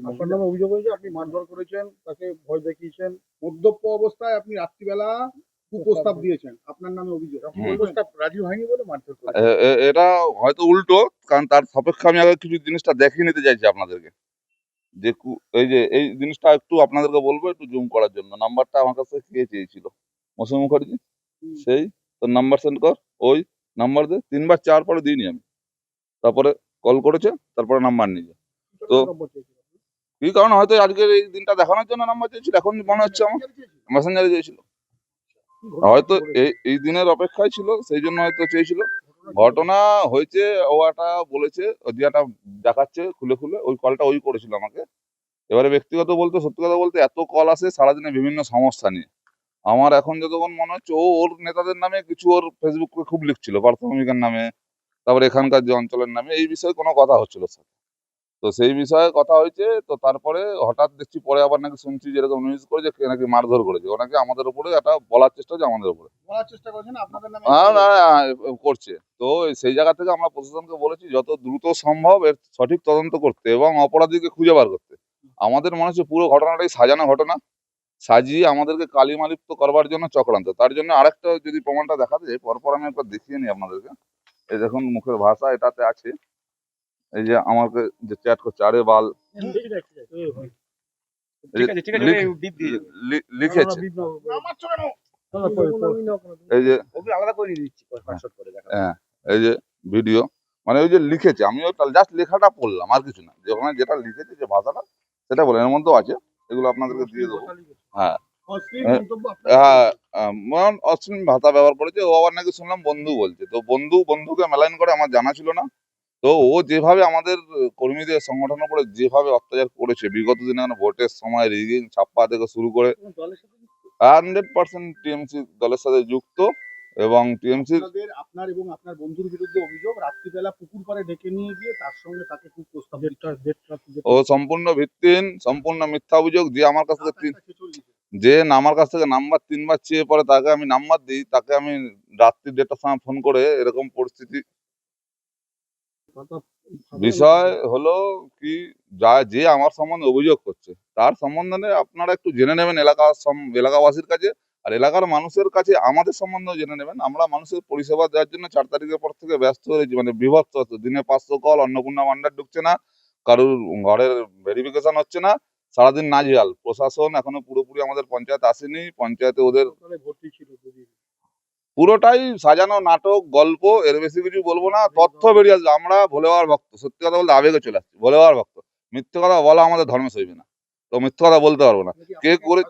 আপনার নামে অভিযোগ হয়েছে আপনি মারধর করেছেন, তাকে ভয় দেখিয়েছেন, মদ্যপ অবস্থায় আপনি রাত্রিবেলা কুপ্রস্তাব দিয়েছেন, আপনার নামে অভিযোগ। আপনি প্রস্তাব রাজি হয়নি বলে মারধর করেছেন। এটা হয়তো উল্টো, কারণ তার সাপেক্ষে আমি আগে কিছু জিনিসটা দেখিয়ে নিতে চাইছি আপনাদেরকে। যে এই যে এই জিনিসটা একটু আপনাদেরকে বলবো একটু জুম করার জন্য। নাম্বারটা আমার কাছে কে চেয়েছিল? মৌসুমী মুখার্জি। সেই তোর নাম্বার সেন্ড কর, ওই নাম্বার দে। 3 বার 4 পরে দিইনি আমি। তারপরে কল করেছে, তারপরে নাম্বার নিয়ে। তো কি কারণ হয়তো আজকের এই দিনটা দেখানোর জন্য নাম্বার চেয়েছিল, এখন মনে হচ্ছে আমার মেসেঞ্জারে চেয়েছিল। হয়তো এই দিনের অপেক্ষায় ছিল, সেই জন্য হয়তো চেয়েছিল। ঘটনা হয়েছে, ও একটা বলেছে, যে একটা দেখাচ্ছে খুলে খুলে, ওই কলটা ওই করেছিল আমাকে। এবারে ব্যক্তিগত বলতে, সত্যি কথা বলতে, এত কল আসে সারাদিনে বিভিন্ন সমস্যা নিয়ে। আমার এখন যতক্ষণ মনে হচ্ছে ও ওর নেতাদের নামে কিছু ওর ফেসবুকে খুব লিখছিল, প্রাথমিকের নামে, তারপর এখানকার যে অঞ্চলের নামে, এই বিষয়ে কোনো কথা হচ্ছিল স্যার। তো সেই বিষয়ে কথা হয়েছে। তো তারপরে হঠাৎ দেখছি পরে আবার নাকি শুনছি যেরকম নিউজ করে যে কে নাকি মারধর করেছে, ও নাকি আমাদের উপরে একটা বলার চেষ্টা হচ্ছে আমাদের উপরে বলার চেষ্টা করেছেন আপনাদের নামে। করছে। তো সেই জায়গা থেকে আমরা প্রশাসনকে বলেছি যত দ্রুত সম্ভব এর সঠিক তদন্ত করতে এবং অপরাধীকে খুঁজে বার করতে। আমাদের মনে হচ্ছে পুরো ঘটনাটাই সাজানো ঘটনা, সাজিয়ে আমাদেরকে কালিমালিপ্ত করবার জন্য চক্রান্ত। তার জন্য আরেকটা যদি প্রমাণটা দেখাতে যাই, পরপর আমি একবার দেখিয়ে নিই আপনাদেরকে। এই দেখুন মুখের ভাষা এটাতে আছে। এই যে আমাকে যে চ্যাট করছে, আরে বাল লিখেছে, এই যে হ্যাঁ, এই যে ভিডিও, মানে ওই যে লিখেছে, আমি জাস্ট লেখাটা পড়লাম, আর কিছু না। যে ওখানে যেটা লিখেছে, যে ভাষাটা, সেটা বলে। এর মধ্যেও আছে, এগুলো আপনাদেরকে দিয়ে দেবো। হ্যাঁ, অশ্লীল ভাষা ব্যবহার করেছে। ও আবার নাকি শুনলাম বন্ধু বলছে। তো বন্ধুকে মেলাইন করে আমার জানা ছিল না। তো ও যেভাবে আমাদের কর্মীদের সংগঠনের উপরে যেভাবে অত্যাচার করেছে বিগত দিনে, ভোটের সময় রিগিং ছাপ্পা থেকে শুরু করে 100% টিএমসি দলের সাথে যুক্ত। এবং টিএমসি আপনার এবং আপনার বন্ধুর বিরুদ্ধে অভিযোগ রাত্রিবেলা পুকুর পাড়ে ডেকে নিয়ে গিয়ে তার সঙ্গে তাকে খুব প্রস্তাব ও সম্পূর্ণ ভিত্তিহীন, সম্পূর্ণ মিথ্যা অভিযোগ। যে আমার কাছ থেকে আমার কাছ থেকে নাম্বার 3 বার চেয়ে পরে তাকে আমি নাম্বার দিই, তাকে আমি রাত্রি 1:30টার সময় ফোন করে এরকম পরিস্থিতি। বিষয় হলো কি, যে আমার সম্বন্ধে অভিযোগ করছে তার সম্বন্ধে আপনারা একটু জেনে নেবেন এলাকাবাসীর কাছে, আর এলাকার মানুষের কাছে আমাদের সম্বন্ধেও জেনে নেবেন। আমরা মানুষের পরিষেবা দেওয়ার জন্য 4 তারিখের পর থেকে ব্যস্ত হয়েছি, মানে বিভৎস। দিনে 500 কল, অন্নপূর্ণা ভান্ডার ঢুকছে না, কারুর ঘরের ভেরিফিকেশন হচ্ছে না, সারাদিন নাজেহাল। প্রশাসন এখনো পুরোপুরি আমাদের পঞ্চায়েত আসেনি, পঞ্চায়েতে ওদের ভর্তি ছিল। পুরোটাই সাজানো নাটক, গল্প। এর বেশি কিছু বলবো না। তথ্য বেরিয়ে আসবে। আমরা ভোলে বাবার ভক্ত, সত্যি কথা বলতে আবেগে চলে আসছে। ভোলে বাবার ভক্ত, মিথ্যে কথা বলা আমাদের ধর্মে সইবে না, তো মিথ্যে কথা বলতে পারবো না। কে করে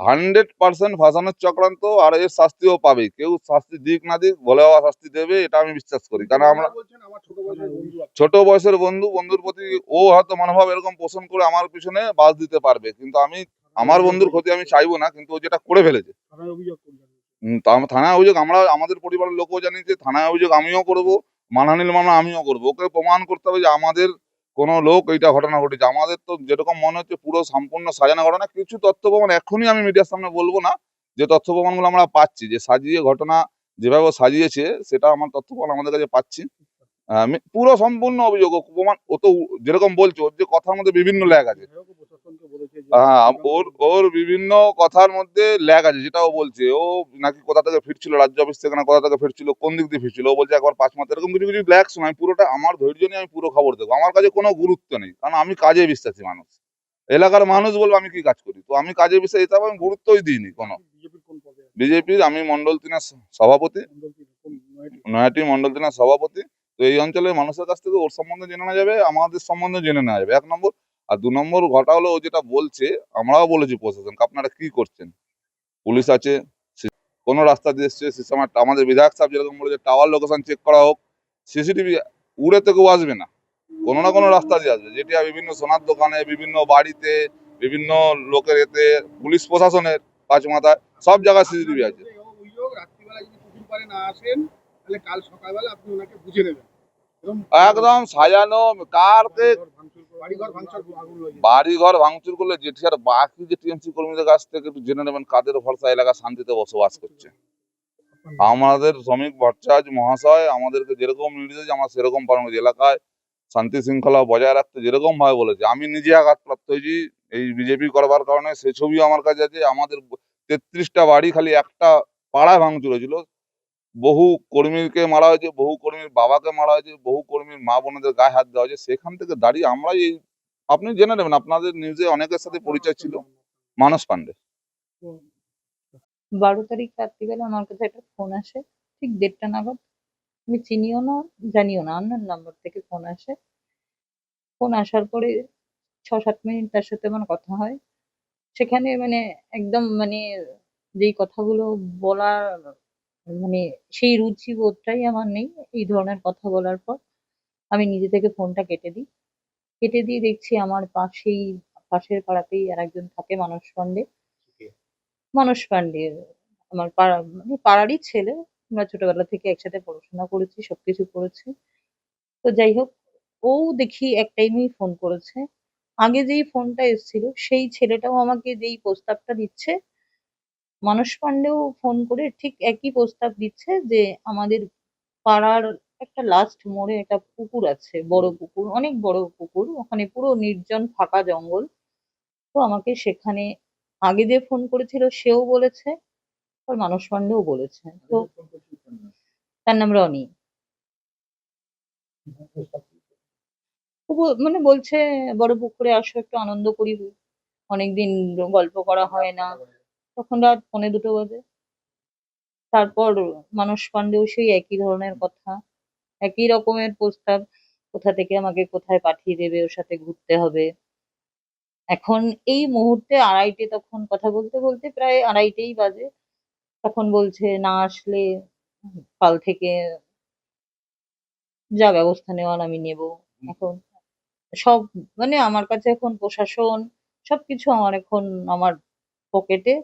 100% ফাঁসানোর চক্রান্ত, আর এর শাস্তিও পাবে। কেউ শাস্তি দিক না দিক, ভোলে বাবা শাস্তি দেবে, এটা আমি বিশ্বাস করি। কারণ আমরা ছোট বয়সের বন্ধুর প্রতি ও হয়তো মনোভাব এরকম পোষণ করে আমার পিছনে বাস দিতে পারবে, কিন্তু আমি আমার বন্ধুর ক্ষতি আমি চাইবো না। কিন্তু ও যেটা করে ফেলেছে, থানায় অভিযোগ আমরা আমাদের পরিবারের লোকও জানি যে থানায় অভিযোগ আমিও করব, মানহানির মামলা আমিও করব। ওকে প্রমাণ করতে হবে যে আমাদের কোনো লোক এইটা ঘটনা ঘটেছে। আমাদের তো যেরকম মনে হচ্ছে পুরো সম্পূর্ণ সাজানো ঘটনা। কিছু তথ্য প্রমাণ এখনই আমি মিডিয়ার সামনে বলবো না, যে তথ্য প্রমাণগুলো আমরা পাচ্ছি, যে সাজিয়ে ঘটনা যেভাবে সাজিয়েছে, সেটা আমার তথ্য প্রমাণ আমাদের কাছে পাচ্ছি। পুরো সম্পূর্ণ অভিযোগ প্রমাণ। ও তো যেরকম বলছে, ওর যে কথার মধ্যে বিভিন্ন ল্যাগ আছে। ওর বিভিন্ন কথার মধ্যে ল্যাগ আছে, যেটা ও বলছে। ও নাকি কোথা থেকে ফিরছিল, রাজ্য অফিস থেকে না কোথা থেকে ফিরছিল, কোন দিক দিয়ে ফিরছিল, ও বলছে একবার 5 মাস, এরকম কিছু কিছু ল্যাগ শোনায়। পুরোটা আমার ধৈর্য নিয়ে আমি পুরো খবর দেবো। আমার কাছে কোনো গুরুত্ব নেই, কারণ আমি কাজে বিশ্বাসী মানুষ। এলাকার মানুষ বলবো আমি কি কাজ করি, তো আমি কাজে বিশ্বাসী, এটা আমি গুরুত্বই দিইনি কোনো। বিজেপির আমি মন্ডল 3-এর সভাপতি, নয়াটি মন্ডল 3-এর সভাপতি। তো এই অঞ্চলের মানুষের কাছ থেকে ওর সম্বন্ধে জেনে নেওয়া যাবে, আমাদের সম্বন্ধে জেনে নেওয়া যাবে, 1 নম্বর। আর 2 নম্বর ঘটা হলো, ও যেটা বলছে, আমরাও বলেছি প্রশাসনকে আপনারা কি করছেন। পুলিশ আছে, কোনো রাস্তা দিয়ে এসছে, আমাদের বিধায়ক সাহেব যেরকম বলেছে টাওয়ার লোকেশন চেক করা হোক, সিসিটিভি উড়ে তো কেউ আসবে না, কোনো না কোনো রাস্তা দিয়ে আসবে। যেটা বিভিন্ন সোনার দোকানে, বিভিন্ন বাড়িতে, বিভিন্ন লোকের এতে, পুলিশ প্রশাসনের 5 মাথায় সব জায়গায় সিসিটিভি আছে। একদম সাজানো। কারকে বাড়িঘর ভাঙচুর করলে যেটি, আর বাকি যে টিএমসি কর্মীদের কাছ থেকে একটু জেনে নেবেন কাদের ভরসা এলাকা শান্তিতে বসবাস করছে। আমাদের শ্রমিক ভট্টাচার্য মহাশয় আমাদেরকে যেরকম নির্দেশ, আমরা সেরকম পালন করছি। এলাকায় শান্তি শৃঙ্খলা বজায় রাখতে যেরকম ভাবে বলেছে, আমি নিজে আঘাতপ্রাপ্ত হয়েছি এই বিজেপি করবার কারণে। সে ছবিও আমার কাছে আছে। আমাদের 33টা বাড়ি খালি একটা পাড়ায় ভাঙচুর হয়েছিল। বহু কর্মীকে মারা হয়েছে, বহু কর্মীর বাবাকে মারা হয়েছে, বহু কর্মীর মা বোনেদের গায়ে হাত দেওয়া হয়েছে। সেখান থেকে দাঁড়িয়ে আমরা এই, আপনি জেনে নেবেন, আপনাদের নিউজে অনেকের সাথে পরিচয় ছিল, মানস পান্ডে। 12 তারিখ রাত্রিবেলা আমার কাছে একটা ফোন আসে, ঠিক 1:30টা নাগাদ। আমি চিনিও না, জানিও না, আননোন নাম্বার থেকে ফোন আসে। ফোন আসার পরে 6-7 মিনিট তার সাথে আমার কথা হয়। সেখানে মানে একদম মানে যেই কথাগুলো বলার মানে সেই রুচিবোধটাই আমার নেই এই ধরনের কথা বলার পর। আমি নিজে থেকে ফোনটা কেটে দিই। কেটে দিয়ে দেখছি আমার পাশের পাড়াতেই আরেকজন থাকে, মানস পান্ডে। আমার পাড়া মানে পাড়ারই ছেলে। আমরা ছোটবেলা থেকে একসাথে পড়াশোনা করেছি, সবকিছু করেছি। তো যাই হোক, ও দেখি এক টাইমেই ফোন করেছে। আগে যেই ফোনটা এসছিল সেই ছেলেটাও আমাকে যেই প্রস্তাবটা দিচ্ছে, মানস পান্ডেও ফোন করে ঠিক একই প্রস্তাব দিচ্ছে যে আমাদের পাড়ার একটা লাস্ট মোড়ে একটা পুকুর আছে, বড় পুকুর, অনেক বড় পুকুর, ওখানে পুরো নির্জন ফাঁকা জঙ্গল। তো আমাকে সেখানে আগে যে ফোন করেছিল সেও বলেছে, আর মানস পান্ডেও বলেছে। তো তার নাম রনি। মানে বলছে বড় পুকুরে আসো, একটু আনন্দ করি, অনেকদিন গল্প করা হয় না। তখন রাত 1:45 বাজে। তারপর মানস পান্ডেও সেই একই ধরনের কথা, একই রকমের প্রস্তাব, কোথা থেকে আমাকে কোথায় পাঠিয়ে দেবে, ওর সাথে ঘুরতে হবে। এখন এই মুহূর্তে 2:30, তখন কথা বলতে বলতে প্রায় 2:30 বাজে। তখন বলছে না আসলে কাল থেকে যা ব্যবস্থা নেওয়ার আমি নেব। এখন সব মানে আমার কাছে এখন প্রশাসন সবকিছু আমার এখন আমার পকেটে।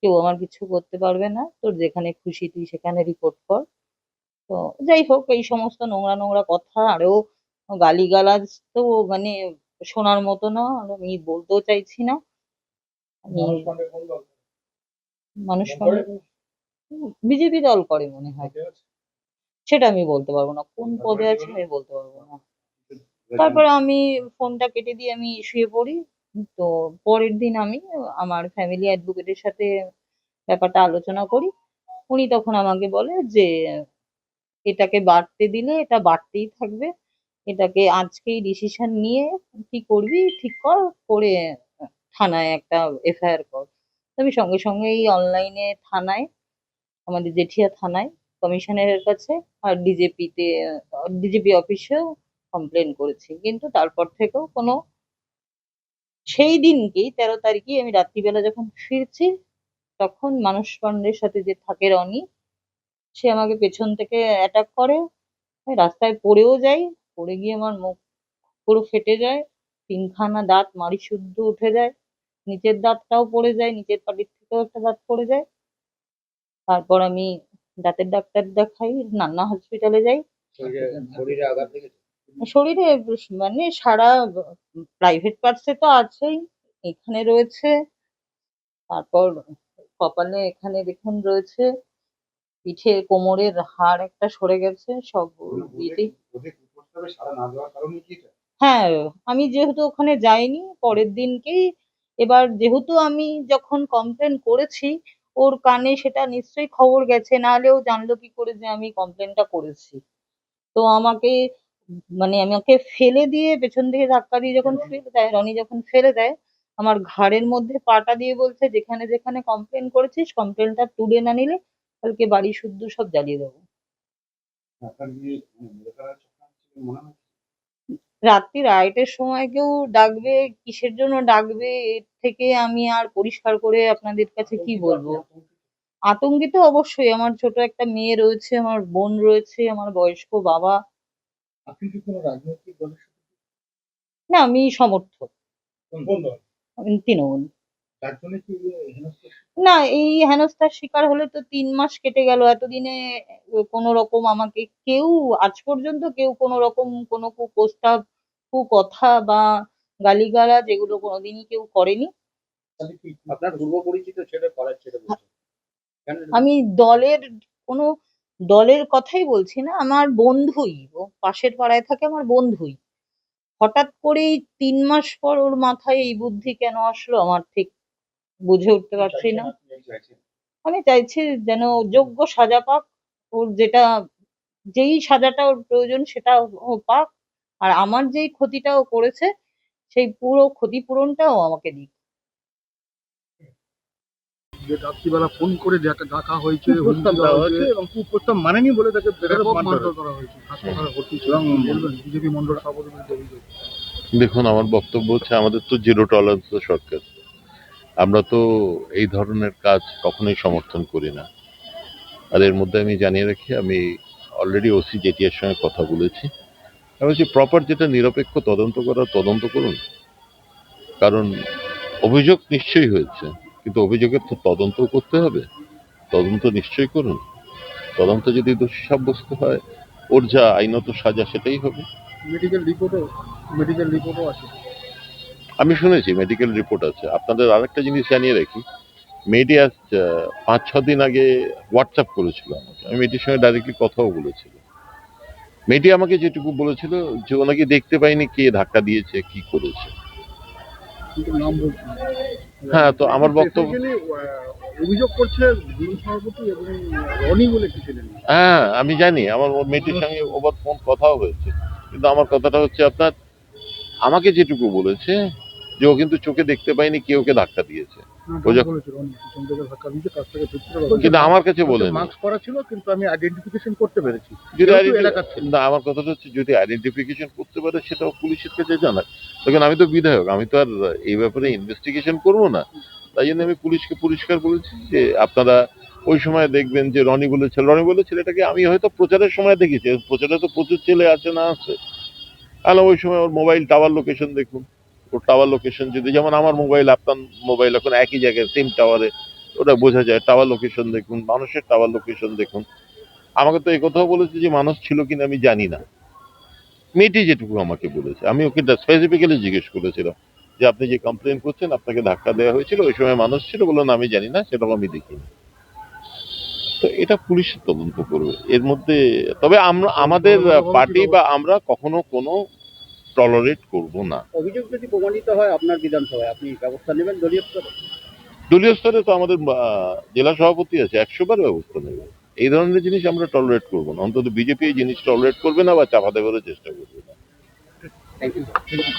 কেউ আমার কিছু করতে পারবে না। তোর যেখানে খুশি তুই সেখানে রিপোর্ট কর। তো যাই হোক, এই সমস্ত নোংরা নোংরা কথা আরো গালিগালাজ তো মানে শোনার মতো না, আর আমি বলতেও চাইছি না। আমি মানুষ বিজেপি দল করে মনে হয়, সেটা আমি বলতে পারবো না, কোন পদে আছে আমি বলতে পারবো না। তারপরে আমি ফোনটা কেটে দিয়ে আমি শুয়ে পড়ি। তো পরের দিন আমি আমার ফ্যামিলি অ্যাডভোকেটের সাথে ব্যাপারটা আলোচনা করি। উনি তখন আমাকে বলে যে এটাকে বাড়তে দিলে এটা বাড়তেই থাকবে, এটাকে আজকেই ডিসিশন নিয়ে কি করবি ঠিক কর, করে থানায় একটা এফআইআর কর। তো আমি সঙ্গে সঙ্গেই অনলাইনে থানায়, আমাদের জেঠিয়া থানায় কমিশনারের কাছে আর ডিজিপি অফিসেও কমপ্লেন করেছি। কিন্তু তারপর থেকেও কোনো, সেই দিনকেই 13 তারিখে আমি রাত্রিবেলা যখন ফিরছি, তখন মানস পান্ডের সাথে যে থাকে রনি, সে আমাকে পেছন থেকে অ্যাটাক করে। আমি রাস্তায় পড়েও যাই, পড়ে গিয়ে আমার মুখ পুরো ফেটে যায়, 3খানা দাঁত মাড়ি শুদ্ধ উঠে যায়, নিচের দাঁতটাও পড়ে যায়, নিচের পাটির থেকেও একটা দাঁত পড়ে যায়। তারপর আমি দাঁতের ডাক্তার দেখাই, নান্না হসপিটালে যাই। শরীরে মানে সারা প্রাইভেট পার্টসে তো আছেই, এখানে রয়েছে, তারপর কপালে এখানে দেখুন রয়েছে, পিঠে কোমরের হাড় একটা সরে গেছে, সব ইয়েতেই। হ্যাঁ, আমি যেহেতু ওখানে যাইনি পরের দিনকেই, এবার যেহেতু আমি যখন কমপ্লেন করেছি ওর কানে সেটা নিশ্চয়ই খবর গেছে, নাহলে ও জানলো কি করে যে আমি কমপ্লেনটা করেছি। তো আমাকে মানে আমাকে ফেলে দিয়ে, পেছন থেকে ধাক্কা দিয়ে যখন ফেলে দেয়, রনি যখন ফেলে দেয়, আমার ঘাড়ের মধ্যে পাটা দিয়ে বলছে যেখানে যেখানে কমপ্লেন করেছিস কমপ্লেনটা তুলে না নিলে কালকে বাড়ি শুদ্ধ সব জ্বালিয়ে দেবো। রাত্রি 2:30-এর সময় কেউ ডাকবে, কিসের জন্য ডাকবে, এর থেকে আমি আর পরিষ্কার করে আপনাদের কাছে কি বলবো। আতঙ্কিত অবশ্যই, আমার ছোট একটা মেয়ে রয়েছে, আমার বোন রয়েছে, আমার বয়স্ক বাবা। আপনি কি কোনো রাজনৈতিক দলের সাথে? না, আমি সমর্থক। কোন দল? আমি তৃণমূল। তার জন্য কি হেনস্থা? না, এই হেনস্থার শিকার হলে তো 3 মাস কেটে গেল। এতদিনে কোনো রকম আমাকে কেউ, আজ পর্যন্ত কেউ কোনো রকম কোনো কুপ্রস্তাব, কুকথা বা গালিগালাজ এগুলো কোনোদিনই কেউ করেনি। তাহলে কি আপনার পূর্ব পরিচিত ছেলে করার ছেলে বলছেন? কেন? আমি দলের কোনো দলের কথাই বলছি না, আমার বন্ধুই, ও পাশের পাড়ায় থাকে, আমার বন্ধুই। হঠাৎ করেই ৩ মাস পর ওর মাথায় এই বুদ্ধি কেন আসলো আমার ঠিক বুঝে উঠতে পারছি না। আমি চাইছি যেন যোগ্য সাজা পাক, ওর যেই সাজাটা ওর প্রয়োজন সেটা ও পাক, আর আমার যেই ক্ষতিটা ও করেছে সেই পুরো ক্ষতিপূরণটাও আমাকে দিক। যে রাত্রিবেলা ফোন করে ডাকা হয়েছে, হুমকি দেওয়া হয়েছে এবং কুপ্রস্তাব মানেনি বলে তাকে ব্যাপক মারধর করা হয়েছে, হাসপাতালে ভর্তি ছিল। বলবেন বিজেপি মন্ডল সভাপতির বিরুদ্ধে অভিযোগ। দেখুন, আমার বক্তব্য হচ্ছে আমাদের তো জিরো টলারেন্স সরকার। আমরা তো এই ধরনের কাজ কখনোই সমর্থন করি না। আর এর মধ্যে আমি জানিয়ে রাখি, আমি অলরেডি ওসি জেটিয়ার সঙ্গে কথা বলেছি। আমি বলছি প্রপার যেটা নিরপেক্ষ তদন্ত করার তদন্ত করুন, কারণ অভিযোগ নিশ্চয়ই হয়েছে, কিন্তু অভিযোগের তো তদন্তও করতে হবে। তদন্ত নিশ্চয়ই করুন। তদন্ত যদি দোষী সাব্যস্ত হয়, ওর যা আইনত সাজা সেটাই হবে। মেডিকেল রিপোর্টও আছে। আমি শুনেছি মেডিকেল রিপোর্ট আছে। আপনাদের আরেকটা জিনিস জানিয়ে রাখি, মেয়েটি আজ ৫-৬ দিন আগে হোয়াটসঅ্যাপ করেছিল আমাকে। আমি মেয়েটির সঙ্গে ডাইরেক্টলি কথাও বলেছিল। মেয়েটি আমাকে যেটুকু বলেছিল যে ওনাকে দেখতে পাইনি কে ধাক্কা দিয়েছে, কি করেছে। কিন্তু নাম বলছি না। হ্যাঁ, তো আমার বক্তব্য, Basically, অভিযোগ করছে যুব সভাপতি এবং রনি বলে কি ছিলেন। হ্যাঁ আমি জানি, আমার ওর মেয়েটির সঙ্গে ওভার ফোন কথাও হয়েছে। কিন্তু আমার কথাটা হচ্ছে আপনার, আমাকে যেটুকু বলেছে যে ও কিন্তু চোখে দেখতে পাইনি কে ওকে ধাক্কা দিয়েছে। ও যখন বলেছে রনি পিছন থেকে ধাক্কা দিয়েছে, কাছ থেকে ফিরছিল। কিন্তু আমার কাছে বলেনি। মাস্ক পরা ছিল কিন্তু আমি আইডেন্টিফিকেশন করতে পেরেছি। যদি যেহেতু এলাকার ছিল। না, আমার কথাটা হচ্ছে যদি আইডেন্টিফিকেশন করতে পারে সেটাও পুলিশের কাছে জানাক। দেখুন, আমি তো বিধায়ক, আমি তো আর এই ব্যাপারে ইনভেস্টিগেশন করবো না। তাই জন্য আমি পুলিশকে পরিষ্কার বলেছি যে আপনারা ওই সময় দেখবেন যে রনি বলে ছেলেটাকে আমি হয়তো প্রচারের সময় দেখেছি। প্রচারে তো প্রচুর ছেলে আছে না আছে, তাহলে ওই সময় ওর মোবাইল টাওয়ার লোকেশন দেখুন। ওর টাওয়ার লোকেশন যদি, যেমন আমার মোবাইল আপনার মোবাইল এখন একই জায়গায় সেম টাওয়ারে, ওটা বোঝা যায়। টাওয়ার লোকেশন দেখুন, মানুষের টাওয়ার লোকেশন দেখুন। আমাকে তো এই কথাও বলেছে যে মানুষ ছিল কিনা আমি জানি না। মেয়েটি যেটুকু আমাকে বলেছে, আমি ওকে স্পেসিফিক্যালি জিজ্ঞেস করেছিলাম যে আপনি যে কমপ্লেন করছেন আপনাকে ধাক্কা দেওয়া হয়েছিল, ওই সময় মানুষ ছিল, বললো না আমি জানি না, সেটাও আমি দেখিনি। তো এটা পুলিশের তদন্ত করবে এর মধ্যে। তবে আমরা আমাদের পার্টি বা আমরা কখনো কোনো টলারেট করব না। অভিযোগ যদি প্রমাণিত হয় আপনার বিধানসভায়, আপনি ব্যবস্থা নেবেন দলীয় স্তরে? দলীয় স্তরে তো আমাদের জেলা সভাপতি আছে, ১০০ বার ব্যবস্থা নেবে। এই ধরনের জিনিস আমরা টলারেট করবো না, অন্তত বিজেপি এই জিনিস টলারেট করবে না বা চাপা দেওয়ার চেষ্টা করবে না। Thank you.